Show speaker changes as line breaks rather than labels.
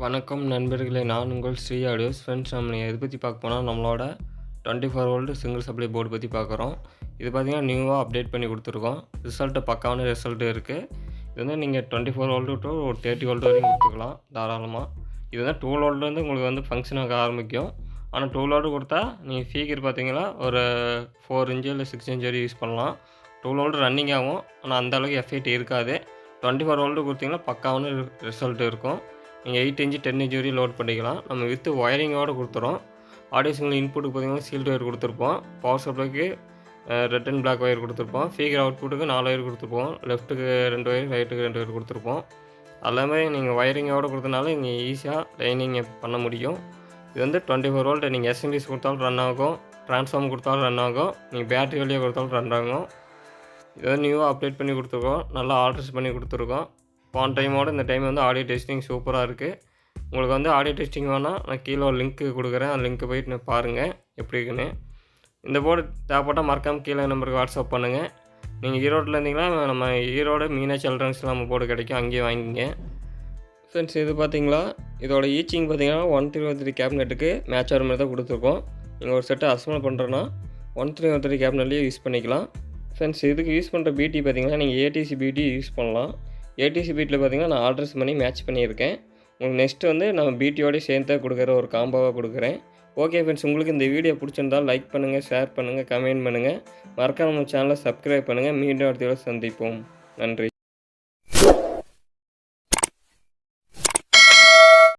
வணக்கம் நண்பர்களே, நான் உங்கள் ஸ்ரீ ஆடியோஸ். ஃப்ரெண்ட்ஸ், நம்ம எதை பற்றி பார்க்க போனால் நம்மளோட 24 வோல்ட் சிங்கிள் சப்ளை போர்டு பற்றி பார்க்குறோம். இது பார்த்திங்கன்னா நியூவாக அப்டேட் பண்ணி கொடுத்துருக்கோம். ரிசல்ட்டு பக்காவான ரிசல்ட்டு இருக்குது. இது வந்து நீங்கள் 24 வோல்ட்டு டு ஒரு 30 வோல்ட் வரைக்கும் கொடுத்துக்கலாம் தாராளமாக. இது வந்து 2 வோல்ட்லேருந்து உங்களுக்கு வந்து ஃபங்க்ஷன் ஆக ஆரம்பிக்கும். ஆனால் 2 வோல்ட் கொடுத்தா நீங்கள் ஸ்பீக்கர் பார்த்தீங்கன்னா ஒரு 4 இன்ச்சு இல்லை 6 இன்ச் வரை யூஸ் பண்ணலாம். 2 வோல்ட் ரன்னிங் ஆகும், ஆனால் அந்தளவுக்கு எஃபெக்ட் இருக்காது. 24 வோல்ட்டு கொடுத்தீங்கன்னா பக்காவான ரிசல்ட் இருக்கும். நீங்கள் 8 இன்ச்சு 10 இன்ச் வரையும் லோட் பண்ணிக்கலாம். நம்ம வித்து ஒயரிங்கோடு கொடுத்துறோம். ஆடியோ சிக்னல் இன்புட்டுக்கு பார்த்தீங்கன்னா சீல்டு ஒயர் கொடுத்துருப்போம். பவர் சப்ளைக்கு ரெட் அண்ட் பிளாக் ஒயர் கொடுத்துருப்போம். ஸ்பீக்கர் அவுட்புட்டுக்கு 4 ஒயர் கொடுத்துருப்போம். லெஃப்ட்டுக்கு 2 ஒயர், ரைட்டுக்கு 2 ஒயர் கொடுத்துருப்போம். எல்லாமே நீங்கள் ஒயரிங்கோடு கொடுத்தனால நீங்கள் ஈஸியாக லைனிங் பண்ண முடியும். இது வந்து 24 வோல்ட். நீங்கள் எஸ்எம்பிஎஸ் கொடுத்தாலும் ரன் ஆகும், ட்ரான்ஸ்ஃபார்மர் கொடுத்தாலும் ரன் ஆகும், நீங்கள் பேட்டரி வழியாக கொடுத்தாலும் ரன் ஆகும். இதை வந்து நியூவாக அப்டேட் பண்ணி கொடுத்துருக்கோம். நல்லா ஆல்ட்ரேஷன் பண்ணி கொடுத்துருக்கோம். போன டைமோடு இந்த டைம் வந்து ஆடியோ டெஸ்டிங் சூப்பராக இருக்குது. உங்களுக்கு வந்து ஆடியோ டெஸ்டிங் வேணால் நான் கீழே ஒரு லிங்க்கு கொடுக்குறேன். அந்த லிங்க்கு போய்ட்டு பாருங்கள் எப்படி இருக்குன்னு. இந்த போர்டு தேவைப்பட்டால் மறக்காமல் கீழே நம்பருக்கு வாட்ஸ்அப் பண்ணுங்கள். நீங்கள் ஈரோட்டில் இருந்தீங்கன்னா நம்ம ஈரோடு மீனாட்சி எலக்ட்ரானிக்ஸில் நம்ம போர்டு கிடைக்கும், அங்கேயே வாங்கிங்க. ஃப்ரெண்ட்ஸ், இது பார்த்தீங்களா, இதோட ஈச்சிங் பார்த்தீங்கன்னா 1313 கேபினெட்டுக்கு மேட்ச் ஆகிற மாதிரி தான் கொடுத்துருக்கோம். நீங்கள் ஒரு செட்டை அசம்பிள் பண்ணுறோன்னா 1313 கேபினெட்லேயே யூஸ் பண்ணிக்கலாம். ஃப்ரெண்ட்ஸ், இதுக்கு யூஸ் பண்ணுற பிடி பார்த்தீங்கன்னா நீங்கள் ஏடிசி பிடி யூஸ் பண்ணலாம். ஏடிசி பீட்டில் பார்த்தீங்கன்னா நான் ஆல்ட்ரேஸ் பண்ணி மேட்ச் பண்ணியிருக்கேன். உங்களுக்கு நெக்ஸ்ட்டு வந்து நம்ம பிடியோடய சேர்ந்து கொடுக்குற ஒரு காம்போவாக கொடுக்குறேன். ஓகே ஃப்ரெண்ட்ஸ், உங்களுக்கு இந்த வீடியோ பிடிச்சிருந்தால் லைக் பண்ணுங்கள், ஷேர் பண்ணுங்கள், கமெண்ட் பண்ணுங்கள். மறக்காம நம்ம சேனலை சப்ஸ்கிரைப் பண்ணுங்கள். மீண்டும் அடுத்த வீடியோவில் சந்திப்போம். நன்றி.